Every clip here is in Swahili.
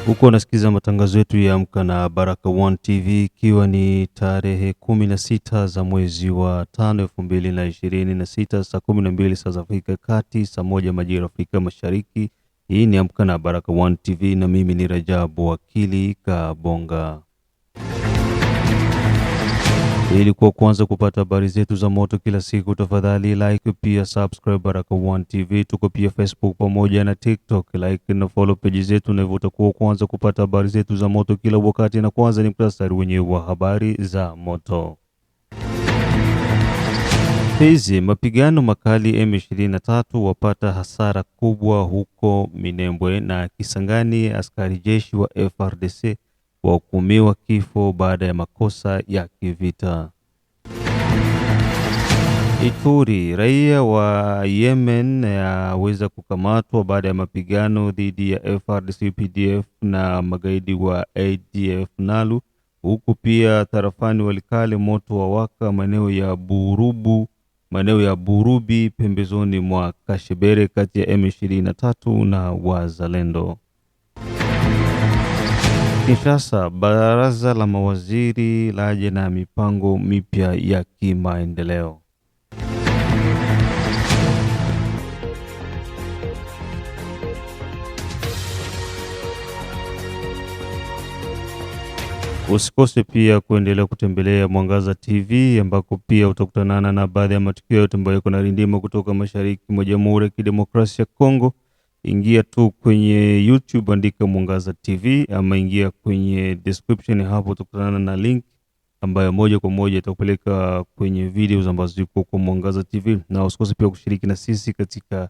Huko unasikiza matangazo yetu ya Amka na Baraka One TV, ikiwa ni tarehe 16 za mwezi wa 5 2026, saa 12 saa za Afrika Kati, saa 1 majira Afrika Mashariki. Hii ni Amka na Baraka One TV na mimi ni Rajabu Wakili Kabonga. Ili kwa kwanza kupata habari zetu za moto kila siku, tafadhali like pia subscribe Baraka One TV. Tuko pia Facebook pamoja na TikTok, like na follow page zetu, na hivyo utakuwa kwanza kupata habari zetu za moto kila wakati. Na kwanza ni muktasari wenyewe wa habari za moto. Hizi mapigano makali, M23 wapata hasara kubwa huko Minembwe na Kisangani. Askari jeshi wa FARDC wahukumiwa kifo baada ya makosa ya kivita. Ituri, raia wa Yemen yaweza kukamatwa baada ya mapigano dhidi ya FARDC UPDF na magaidi wa ADF NALU. Huku pia tarafani Walikale moto wa waka maeneo ya Burubi pembezoni mwa Kashebere kati ya M23 na Wazalendo. Kinshasa, baraza la mawaziri laje na mipango mipya ya kimaendeleo. Usikose pia kuendelea kutembelea Mwangaza TV ambako pia utakutanana na baadhi ya matukio yote ambayo yako na rindima kutoka mashariki mwa Jamhuri ya Kidemokrasia ya Kongo. Ingia tu kwenye YouTube, andika Mwangaza TV ama ingia kwenye description, hapo utakutana na link ambayo moja kwa moja itakupeleka kwenye videos ambazo ziko kwa Mwangaza TV. Na usikose pia kushiriki na sisi katika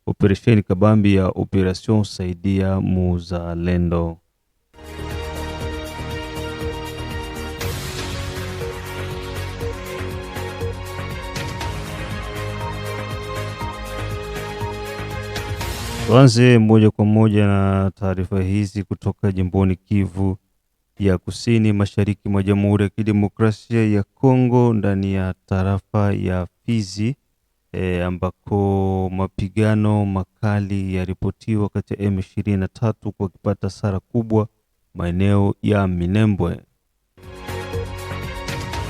operesheni kabambi ya Operation Saidia Muzalendo. Tuanze moja kwa moja na taarifa hizi kutoka jimboni Kivu ya Kusini Mashariki mwa Jamhuri ya Kidemokrasia ya Kongo, ndani ya tarafa ya Fizi ambako mapigano makali yaripotiwa kati ya M23 kwa kipata hasara kubwa maeneo ya Minembwe.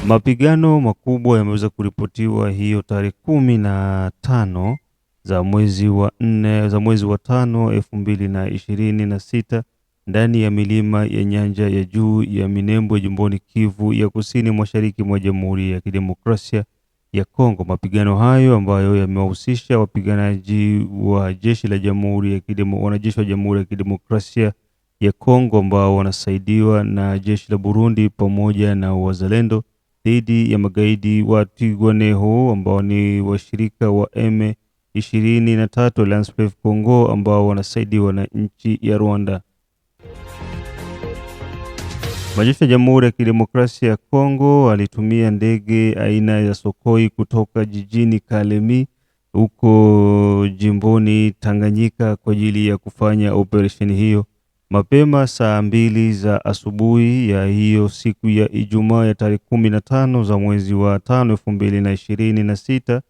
Mapigano makubwa yameweza kuripotiwa hiyo tarehe 15 za mwezi wa 5 2026 ndani ya milima ya nyanja ya juu ya Minembwe jimboni Kivu ya Kusini Mashariki mwa Jamhuri ya Kidemokrasia ya Kongo. Mapigano hayo ambayo yamewahusisha wapiganaji wa jeshi la wanajeshi wa Jamhuri ya Kidemokrasia ya Kongo ambao wanasaidiwa na jeshi la Burundi pamoja na Wazalendo dhidi ya magaidi wa Twirwaneho ambao ni washirika wa M23 Alliance Fleuve Congo ambao wanasaidiwa na nchi ya Rwanda. Majeshi ya Jamhuri ya Kidemokrasia ya Kongo alitumia ndege aina ya Sokoi kutoka jijini Kalemi huko jimboni Tanganyika kwa ajili ya kufanya operesheni hiyo. Mapema saa 2 za asubuhi ya hiyo siku ya Ijumaa ya tarehe 15 za mwezi wa 5 2026,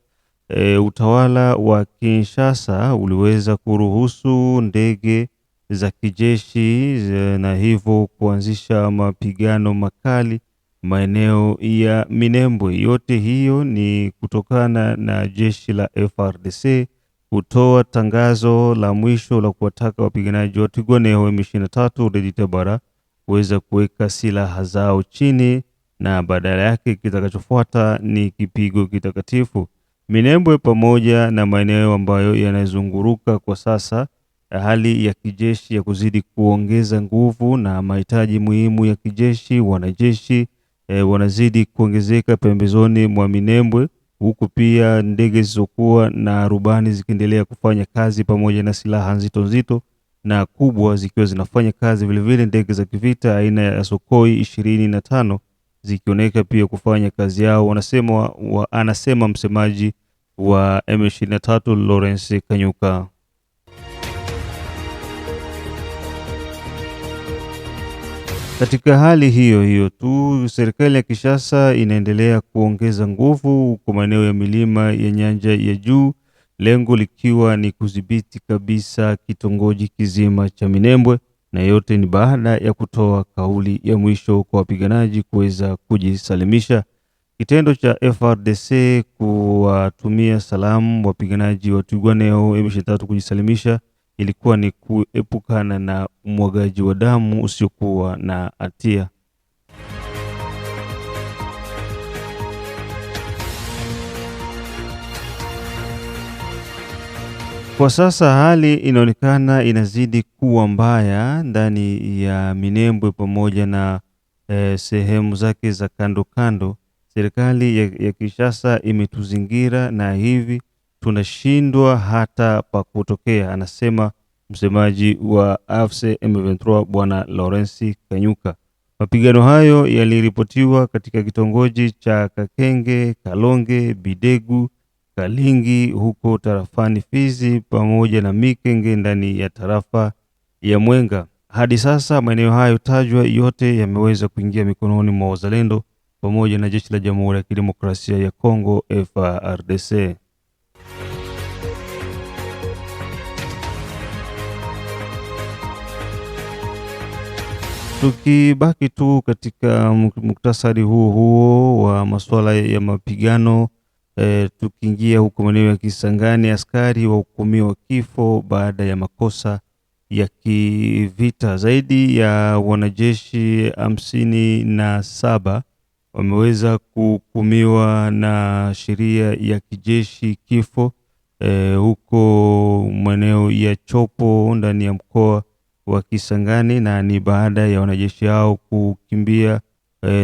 utawala wa Kinshasa uliweza kuruhusu ndege za kijeshi na hivyo kuanzisha mapigano makali maeneo ya Minembwe. Yote hiyo ni kutokana na jeshi la FARDC kutoa tangazo la mwisho la kuwataka wapiganaji wa Twirwaneho M23 Red Tabara kuweza kuweka silaha zao chini na badala yake kitakachofuata ni kipigo kitakatifu. Minembwe pamoja na maeneo ambayo yanazunguruka kwa sasa, hali ya kijeshi ya kuzidi kuongeza nguvu na mahitaji muhimu ya kijeshi, wanajeshi wanazidi kuongezeka pembezoni mwa Minembwe, huku pia ndege zisizokuwa na rubani zikiendelea kufanya kazi pamoja na silaha nzito na kubwa zikiwa zinafanya kazi, vile ndege za kivita aina ya Sokoi 25 zikioneka pia kufanya kazi yao, anasema msemaji wa M23 Lawrence Kanyuka. Katika hali hiyo tu, serikali ya Kinshasa inaendelea kuongeza nguvu kwa maeneo ya milima ya nyanja ya juu, lengo likiwa ni kudhibiti kabisa kitongoji kizima cha Minembwe na yote ni baada ya kutoa kauli ya mwisho kwa wapiganaji kuweza kujisalimisha. Kitendo cha FARDC kuwatumia salamu wapiganaji wa Twirwaneho M23 kujisalimisha ilikuwa ni kuepukana na umwagaji wa damu usiokuwa na hatia. Kwa sasa hali inaonekana inazidi kuwa mbaya ndani ya Minembwe pamoja na sehemu zake za kando kando. Serikali ya Kinshasa imetuzingira na hivi tunashindwa hata pa kutokea, anasema msemaji wa AFC M23 Bwana Lawrence Kanyuka. Mapigano hayo yaliripotiwa katika kitongoji cha Kakenge, Kalonge, Bidegu, Kalingi huko tarafani Fizi pamoja na Mikenge ndani ya tarafa ya Mwenga. Hadi sasa maeneo hayo tajwa yote yameweza kuingia mikononi mwa wazalendo pamoja na jeshi la Jamhuri ya Kidemokrasia ya Kongo FARDC. Tukibaki tu katika muktasari huo wa masuala ya mapigano, tukiingia huko maeneo ya Kisangani, askari wahukumiwa kifo baada ya makosa ya kivita. Zaidi ya wanajeshi 57 wameweza kuhukumiwa na sheria ya kijeshi kifo huko maeneo ya Chopo ndani ya mkoa wa Kisangani, na ni baada ya wanajeshi hao kukimbia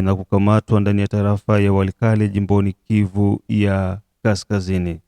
na kukamatwa ndani ya tarafa ya Walikale jimboni Kivu ya Kaskazini.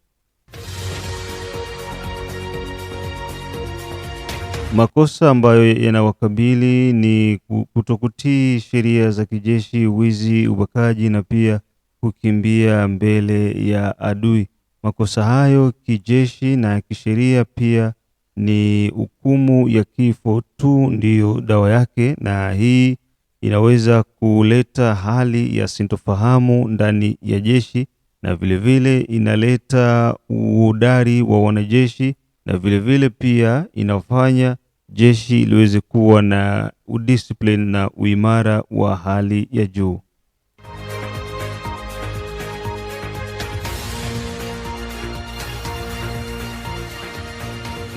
Makosa ambayo yanawakabili ni kutokutii sheria za kijeshi, wizi, ubakaji na pia kukimbia mbele ya adui. Makosa hayo kijeshi na kisheria pia ni hukumu ya kifo tu ndiyo dawa yake, na hii inaweza kuleta hali ya sintofahamu ndani ya jeshi, na vilevile inaleta uhodari wa wanajeshi, na vilevile pia inafanya jeshi liweze kuwa na udiscipline na uimara wa hali ya juu.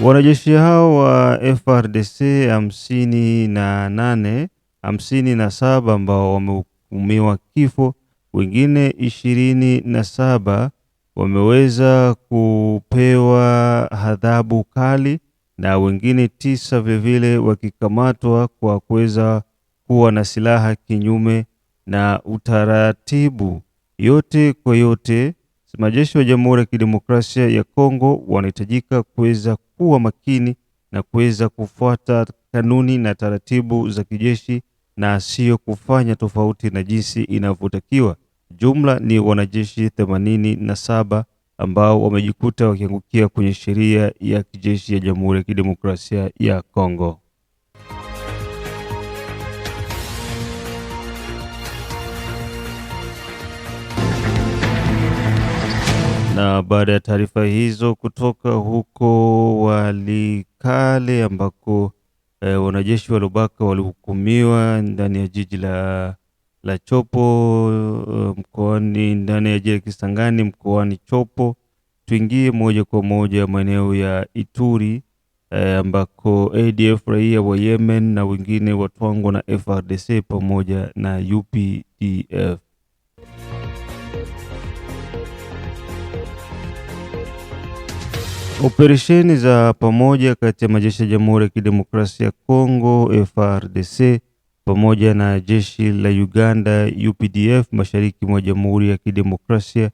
Wanajeshi hao wa FARDC 57 ambao wamehukumiwa kifo, wengine 27 wameweza kupewa adhabu kali, na wengine 9 vilevile wakikamatwa kwa kuweza kuwa na silaha kinyume na utaratibu. Yote kwa yote, majeshi wa Jamhuri ya Kidemokrasia ya Kongo wanahitajika kuweza kuwa makini na kuweza kufuata kanuni na taratibu za kijeshi na sio kufanya tofauti na jinsi inavyotakiwa. Jumla ni wanajeshi 87 ambao wamejikuta wakiangukia kwenye sheria ya kijeshi ya Jamhuri ya Kidemokrasia ya Kongo. Na baada ya taarifa hizo kutoka huko Walikale ambako wanajeshi wa Lubaka walihukumiwa ndani ya jiji la Chopo mkoani, ndani ya jiji la Kisangani mkoani Chopo, tuingie moja kwa moja maeneo ya Ituri ambako ADF raia wa Yemen na wengine watwangwa na FARDC pamoja na UPDF. Operesheni za pamoja kati ya majeshi ya Jamhuri ya Kidemokrasia ya Kongo FARDC pamoja na jeshi la Uganda UPDF mashariki mwa Jamhuri ya Kidemokrasia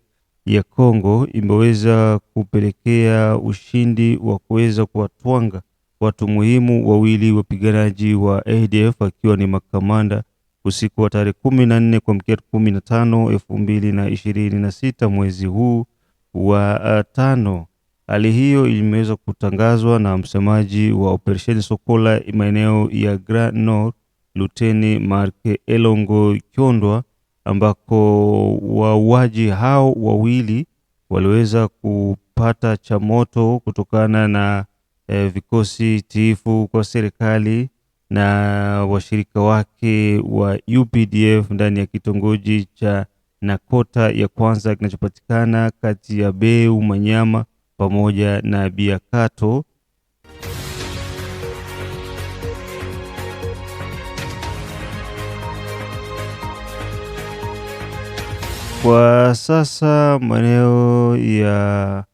ya Kongo imeweza kupelekea ushindi wa kuweza kuwatwanga watu muhimu wawili wapiganaji wa ADF akiwa ni makamanda usiku wa tarehe 14 kuamkia 15 2026 mwezi huu wa 5. Hali hiyo imeweza kutangazwa na msemaji wa Operation Sokola maeneo ya Grand Nord, Luteni Mark Elongo Kyondwa, ambako wauaji hao wawili waliweza kupata cha moto kutokana na vikosi tiifu kwa serikali na washirika wake wa UPDF ndani ya kitongoji cha Nakota ya kwanza kinachopatikana kati ya Beu, Manyama pamoja na Biakato. Kwa sasa maeneo ya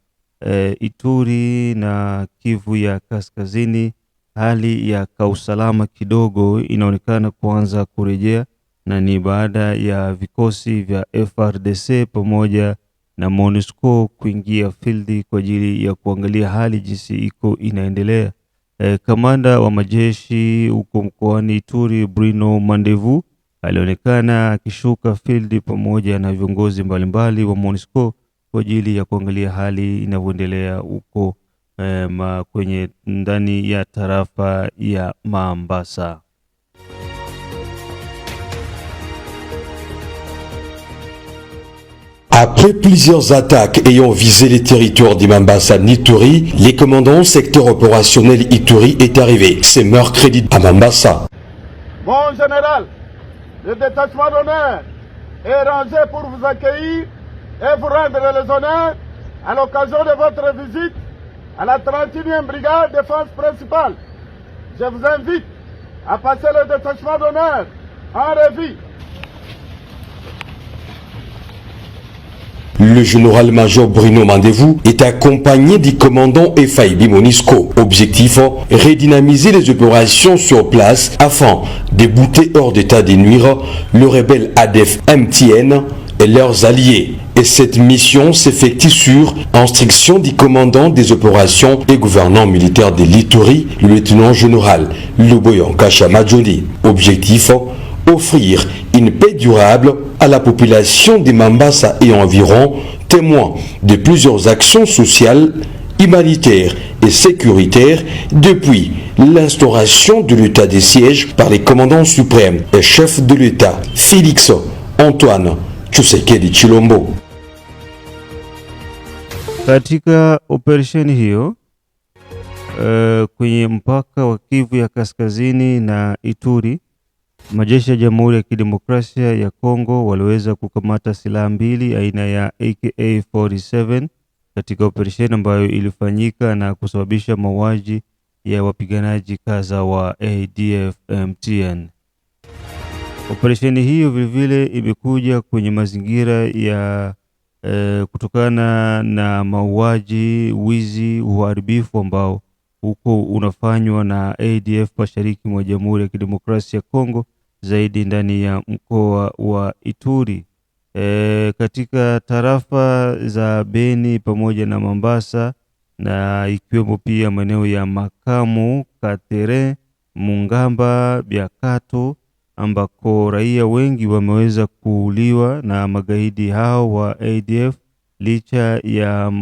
Ituri na Kivu ya Kaskazini, hali ya kausalama kidogo inaonekana kuanza kurejea, na ni baada ya vikosi vya FRDC pamoja na MONUSCO kuingia field kwa ajili ya kuangalia hali jinsi iko inaendelea. Kamanda wa majeshi huko mkoani Ituri, Bruno Mandevu, alionekana akishuka field pamoja na viongozi mbalimbali wa MONUSCO kwa ajili ya kuangalia hali inavyoendelea huko kwenye ndani ya tarafa ya Mambasa. Après plusieurs attaques ayant visé les territoires du Mambasa-Ituri, les commandants secteur opérationnel Ituri est arrivé. C'est mercredi à Mambasa. Mon général, le détachement d'honneur est rangé pour vous accueillir et vous rendre les honneurs à l'occasion de votre visite à la 31e brigade défense principale. Je vous invite à passer le détachement d'honneur en revue. Le général-major Bruno Mandevu est accompagné du commandant FIB MONUSCO. Objectif, redynamiser les opérations sur place afin de bouter hors d'état de nuire le rebelle ADF MTN et leurs alliés. Et cette mission s'effectue sur instruction du commandant des opérations et gouverneur militaire de l'Ituri, le lieutenant-général Luboyon Kashamadjoni. Objectif, offrir une paix durable à la population de Mambasa et environ, témoin de plusieurs actions sociales, humanitaires et sécuritaires depuis l'instauration de l'état de siège par les commandants suprêmes et chefs de l'État, Félix Antoine Tshisekedi Tshilombo. Katika operesheni hiyo kwenye mpaka wa Kivu ya Kaskazini na Ituri, majeshi ya Jamhuri ya Kidemokrasia ya Kongo waliweza kukamata silaha mbili aina ya AK-47 katika operesheni ambayo ilifanyika na kusababisha mauaji ya wapiganaji kadhaa wa ADF MTN. Operesheni hiyo vilevile imekuja kwenye mazingira ya kutokana na mauaji, wizi, uharibifu ambao huko unafanywa na ADF mashariki mwa Jamhuri ya Kidemokrasia ya Kongo, zaidi ndani ya mkoa wa Ituri. Katika tarafa za Beni pamoja na Mambasa, na ikiwemo pia maeneo ya Makamu, Katere, Mungamba, Biakato, ambako raia wengi wameweza kuuliwa na magaidi hao wa ADF licha ya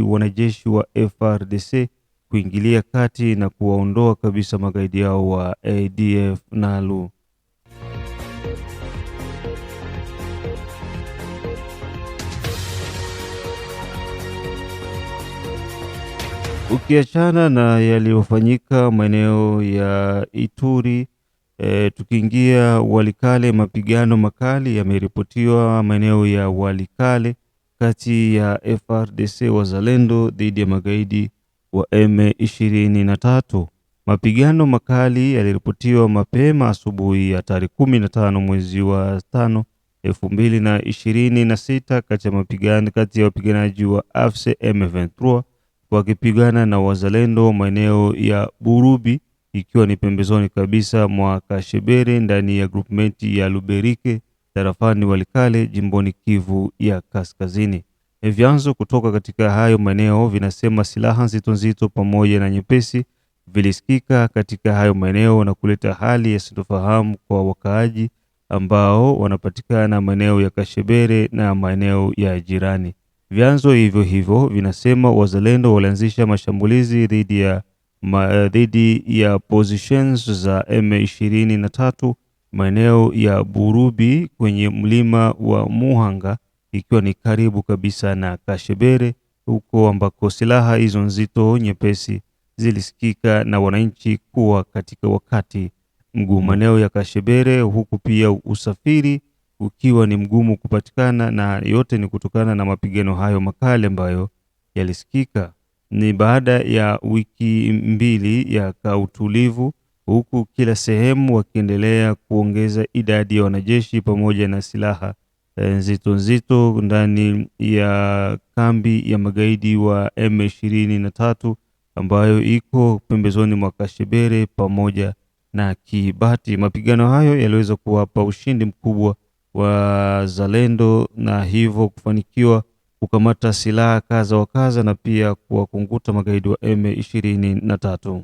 wanajeshi wa FRDC kuingilia kati na kuwaondoa kabisa magaidi hao wa ADF NALU. Ukiachana na yaliyofanyika maeneo ya Ituri, tukiingia Walikale, mapigano makali yameripotiwa maeneo ya Walikale kati ya FRDC wazalendo dhidi ya magaidi wa M23. Mapigano makali yaliripotiwa mapema asubuhi ya tarehe 15 mwezi wa 5 2026 kati ya wapiganaji wa AFC M23 wakipigana na wazalendo maeneo ya Burubi, ikiwa ni pembezoni kabisa mwa Kashebere ndani ya groupmenti ya Luberike tarafani Walikale jimboni Kivu ya Kaskazini. Vyanzo kutoka katika hayo maeneo vinasema silaha nzito pamoja na nyepesi vilisikika katika hayo maeneo na kuleta hali ya sintofahamu kwa wakaaji ambao wanapatikana maeneo ya Kashebere na maeneo ya jirani. Vyanzo hivyo vinasema wazalendo walianzisha mashambulizi dhidi ya positions za M23 maeneo ya Burubi kwenye mlima wa Muhanga, ikiwa ni karibu kabisa na Kashebere, huko ambako silaha hizo nzito nyepesi zilisikika na wananchi kuwa katika wakati mgumu. Maeneo ya Kashebere, huku pia usafiri ukiwa ni mgumu kupatikana, na yote ni kutokana na mapigano hayo makali ambayo yalisikika. Ni baada ya wiki mbili ya utulivu, huku kila sehemu wakiendelea kuongeza idadi ya wanajeshi pamoja na silaha nzito nzito ndani ya kambi ya magaidi wa M23 ambayo iko pembezoni mwa Kashebere pamoja na Kibati. Mapigano hayo yaliweza kuwapa ushindi mkubwa wa Zalendo na hivyo kufanikiwa kukamata silaha kadha wa kadha na pia kuwakunguta magaidi wa M23.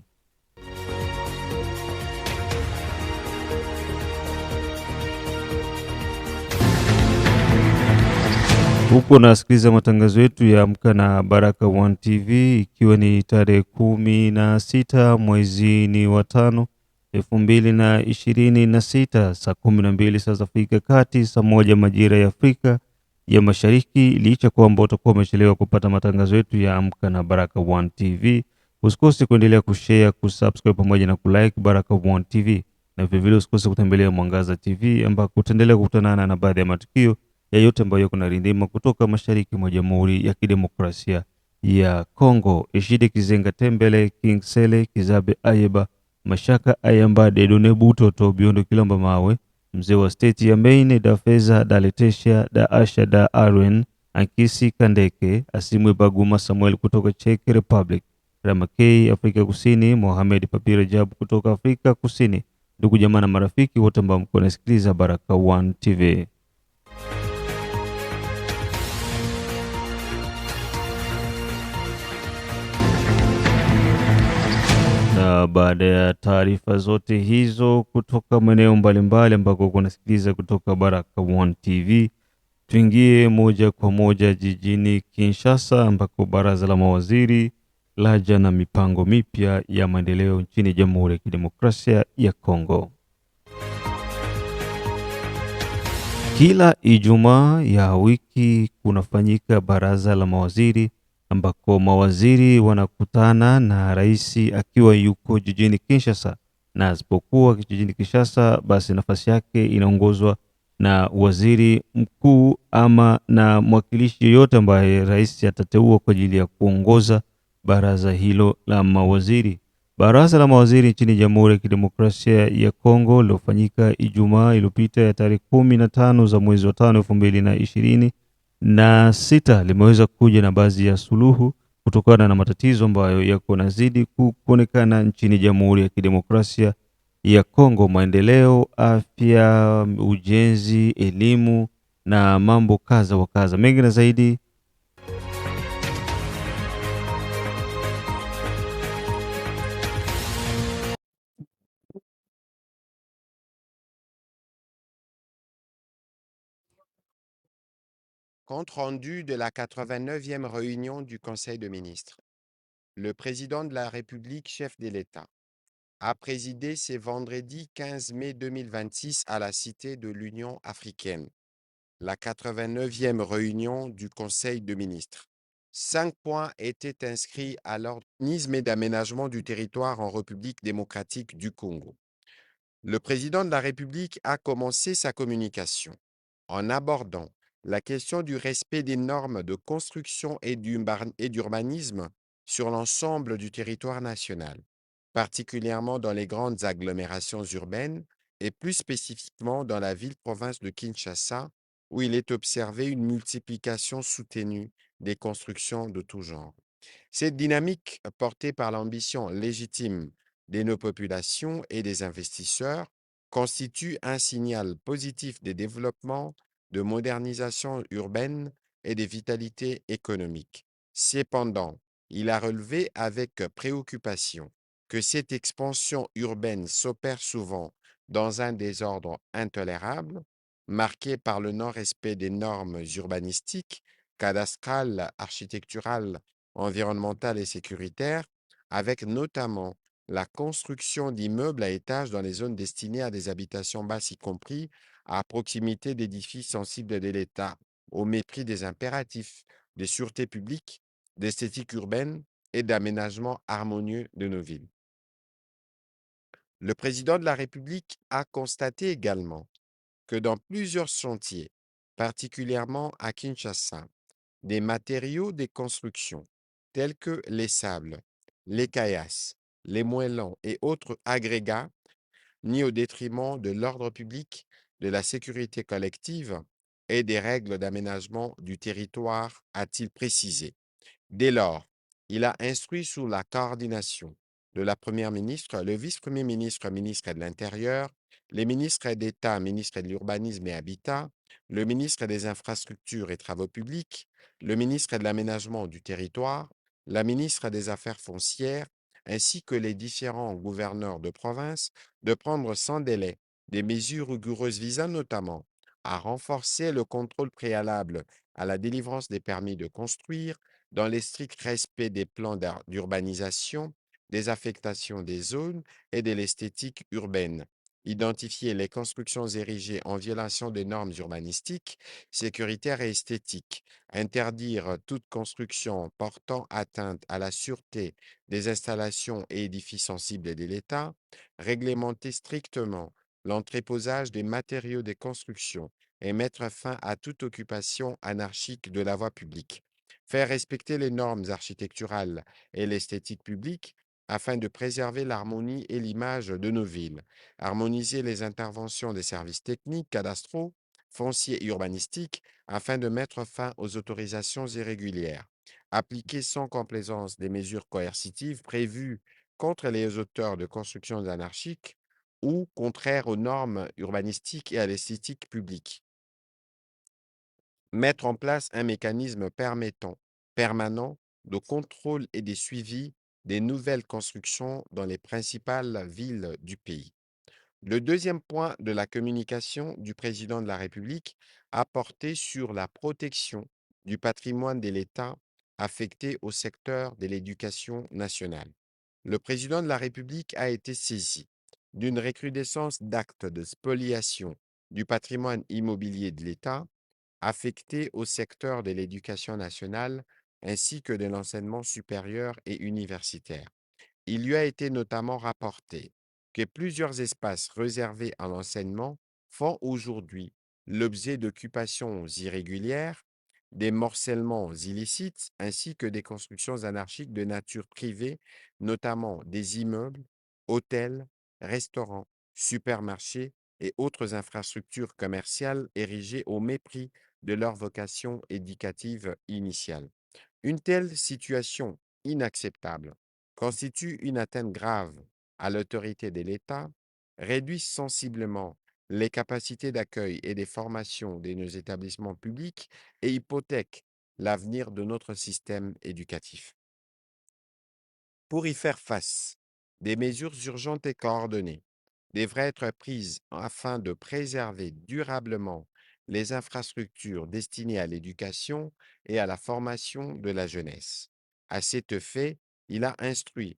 Huko nasikiliza matangazo yetu ya Amka na Baraka One TV, ikiwa ni tarehe 16 mwezi ni wa 5 2026, saa 12 saa za Afrika Kati, saa 1 majira ya Afrika ya Mashariki. Licha kwamba utakuwa umechelewa kupata matangazo yetu ya Amka na Baraka One TV, usikose kuendelea kushare, kusubscribe pamoja na kulike Baraka One TV, na vile usikose kutembelea Mwangaza TV ambako utaendelea kukutana na baadhi ya matukio ya yote ambayo yako narindima kutoka mashariki mwa Jamhuri ya Kidemokrasia ya Kongo. Eshide Kizenga Tembele, King Sele, Kizabe Ayeba, Mashaka Ayamba, Dedone Butoto, Biondo Kilamba Mawe, mzee wa state ya Maine, da Feza, da Letesha, da Asha, da Arwen, Ankisi Kandeke, Asimwe Baguma Samuel kutoka Czech Republic, Ramakei Afrika Kusini, Mohamed Papira Jabu kutoka Afrika Kusini. Ndugu jamaa na marafiki wote ambao mko nasikiliza Baraka One TV. Na baada ya taarifa zote hizo kutoka maeneo mbalimbali ambako kunasikiliza kutoka Baraka One TV, tuingie moja kwa moja jijini Kinshasa ambako baraza la mawaziri laja na mipango mipya ya maendeleo nchini Jamhuri ya Kidemokrasia ya Kongo. Kila Ijumaa ya wiki kunafanyika baraza la mawaziri ambako mawaziri wanakutana na rais akiwa yuko jijini Kinshasa, na asipokuwa jijini Kinshasa basi nafasi yake inaongozwa na waziri mkuu ama na mwakilishi yoyote ambaye rais atateua kwa ajili ya kuongoza baraza hilo la mawaziri. Baraza la mawaziri nchini Jamhuri ya Kidemokrasia ya Kongo lilofanyika Ijumaa iliyopita ya tarehe 15 za mwezi wa 5 2026 limeweza kuja na baadhi ya suluhu kutokana na matatizo ambayo yako nazidi kuonekana nchini Jamhuri ya Kidemokrasia ya Kongo: maendeleo, afya, ujenzi, elimu na mambo kadha wa kadha. Mengi na zaidi Compte rendu de la 89e réunion du Conseil de ministres. Le président de la République, chef de l'État, a présidé ce vendredi 15 mai 2026 à la Cité de l'Union africaine, la 89e réunion du Conseil de ministres. 5 points étaient inscrits à l'organisme d'aménagement du territoire en République démocratique du Congo. Le président de la République a commencé sa communication en abordant la question du respect des normes de construction et d'urbanisme sur l'ensemble du territoire national, particulièrement dans les grandes agglomérations urbaines et plus spécifiquement dans la ville-province de Kinshasa, où il est observé une multiplication soutenue des constructions de tout genre. Cette dynamique, portée par l'ambition légitime de nos populations et des investisseurs, constitue un signal positif de développement, de modernisation urbaine et de vitalité économique. Cependant, il a relevé avec préoccupation que cette expansion urbaine s'opère souvent dans un désordre intolérable, marqué par le non-respect des normes urbanistiques, cadastrales, architecturales, environnementales et sécuritaires, avec notamment la construction d'immeubles à étages dans les zones destinées à des habitations basses, y compris à proximité d'édifices sensibles de l'État, au mépris des impératifs de sûreté publique, d'esthétique urbaine et d'aménagement harmonieux de nos villes. Le président de la République a constaté également que dans plusieurs chantiers, particulièrement à Kinshasa, des matériaux des constructions tels que les sables, les caillasses, les moellons et autres agrégats, ni au détriment de l'ordre public, de la sécurité collective et des règles d'aménagement du territoire, a-t-il précisé. Dès lors, il a instruit sous la coordination de la Première ministre, le vice-premier ministre, ministre de l'Intérieur, les ministres d'État, ministre de l'Urbanisme et Habitat, le ministre des Infrastructures et Travaux publics, le ministre de l'Aménagement du territoire, la ministre des Affaires foncières, ainsi que les différents gouverneurs de province, de prendre sans délai des mesures rigoureuses visant notamment à renforcer le contrôle préalable à la délivrance des permis de construire, dans les stricts respects des plans d'urbanisation, des affectations des zones et de l'esthétique urbaine. Identifier les constructions érigées en violation des normes urbanistiques, sécuritaires et esthétiques. Interdire toute construction portant atteinte à la sûreté des installations et édifices sensibles de l'État. Réglementer strictement l'entreposage des matériaux des constructions et mettre fin à toute occupation anarchique de la voie publique. Faire respecter les normes architecturales et l'esthétique publique afin de préserver l'harmonie et l'image de nos villes. Harmoniser les interventions des services techniques, cadastraux, fonciers et urbanistiques afin de mettre fin aux autorisations irrégulières. Appliquer sans complaisance des mesures coercitives prévues contre les auteurs de constructions anarchiques ou contraires aux normes urbanistiques et à l'esthétique publique. Mettre en place un mécanisme permanent de contrôle et de suivi des nouvelles constructions dans les principales villes du pays. Le deuxième point de la communication du président de la République a porté sur la protection du patrimoine de l'État affecté au secteur de l'éducation nationale. Le président de la République a été saisi d'une recrudescence d'actes de spoliation du patrimoine immobilier de l'État affecté au secteur de l'éducation nationale ainsi que de l'enseignement supérieur et universitaire. Il lui a été notamment rapporté que plusieurs espaces réservés à l'enseignement font aujourd'hui l'objet d'occupations irrégulières, des morcellements illicites ainsi que des constructions anarchiques de nature privée, notamment des immeubles, hôtels, restaurants, supermarchés et autres infrastructures commerciales érigées au mépris de leur vocation éducative initiale. Une telle situation inacceptable constitue une atteinte grave à l'autorité de l'État, réduit sensiblement les capacités d'accueil et des formations de nos établissements publics et hypothèque l'avenir de notre système éducatif. Pour y faire face, des mesures urgentes et coordonnées devraient être prises afin de préserver durablement les infrastructures destinées à l'éducation et à la formation de la jeunesse. À cet fait, il a instruit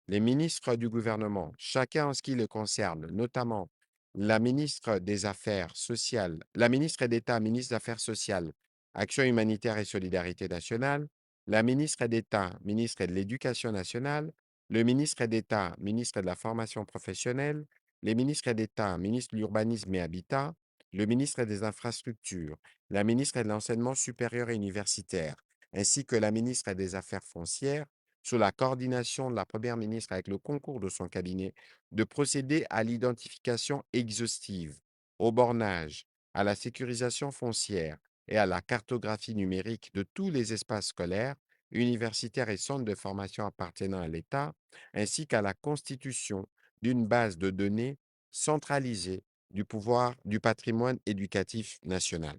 les ministres du gouvernement, chacun en ce qui le concerne, notamment la ministre des Affaires sociales, la ministre d'État, ministre des Affaires sociales, Action humanitaire et solidarité nationale, la ministre d'État, ministre de l'Éducation nationale, le ministre d'État, ministre de la formation professionnelle, les ministres d'État, ministre de l'Urbanisme et Habitat, le ministre des Infrastructures, la ministre de l'Enseignement supérieur et universitaire, ainsi que la ministre des Affaires foncières, sous la coordination de la Première ministre avec le concours de son cabinet, de procéder à l'identification exhaustive, au bornage, à la sécurisation foncière et à la cartographie numérique de tous les espaces scolaires, universitaires et centres de formation appartenant à l'État, ainsi qu'à la constitution d'une base de données centralisée du pouvoir du patrimoine éducatif national.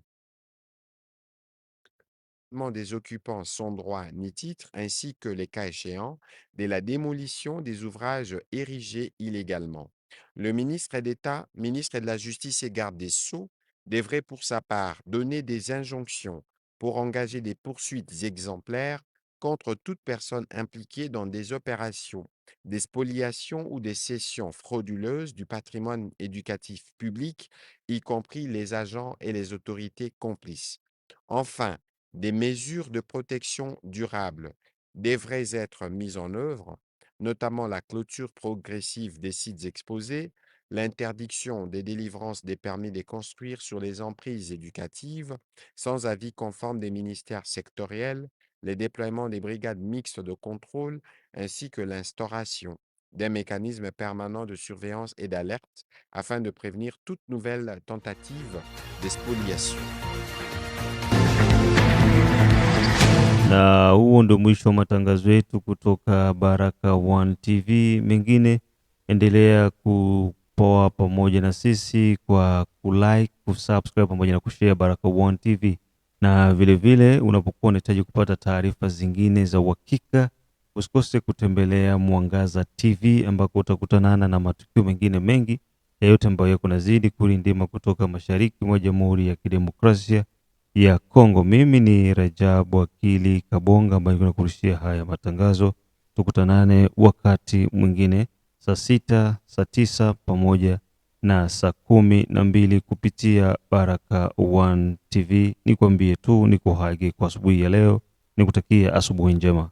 Des occupants sans droit ni titre, ainsi que les cas échéants, de la démolition des ouvrages érigés illégalement. Le ministre d'État, ministre de la Justice et garde des Sceaux devrait pour sa part donner des injonctions pour engager des poursuites exemplaires contre toute personne impliquée dans des opérations, des spoliations ou des cessions frauduleuses du patrimoine éducatif public, y compris les agents et les autorités complices. Enfin, des mesures de protection durable devraient être mises en œuvre, notamment la clôture progressive des sites exposés, l'interdiction des délivrances des permis de construire sur les emprises éducatives sans avis conforme des ministères sectoriels, les déploiements des brigades mixtes de contrôle ainsi que l'instauration d'un mécanisme permanent de surveillance et d'alerte afin de prévenir toute nouvelle tentative de spoliation. Na huo ndo mwisho wa matangazo yetu kutoka Baraka One TV. Mengine endelea kupoa pamoja na sisi kwa kulike, kusubscribe pamoja na kushare Baraka One TV. Na vile vile unapokuwa unahitaji kupata taarifa zingine za uhakika, usikose kutembelea Mwangaza TV ambako utakutanana na matukio mengine mengi yote ambayo yako nazidi kurindima kutoka mashariki mwa Jamhuri ya Kidemokrasia ya Kongo. Mimi ni Rajabu Akili Kabonga ambaye nakurushia haya matangazo. Tukutanane wakati mwingine saa 6, saa 9 pamoja na saa 12 kupitia Baraka One TV. Nikwambie tu niko haki kwa asubuhi ya leo, nikutakia asubuhi njema.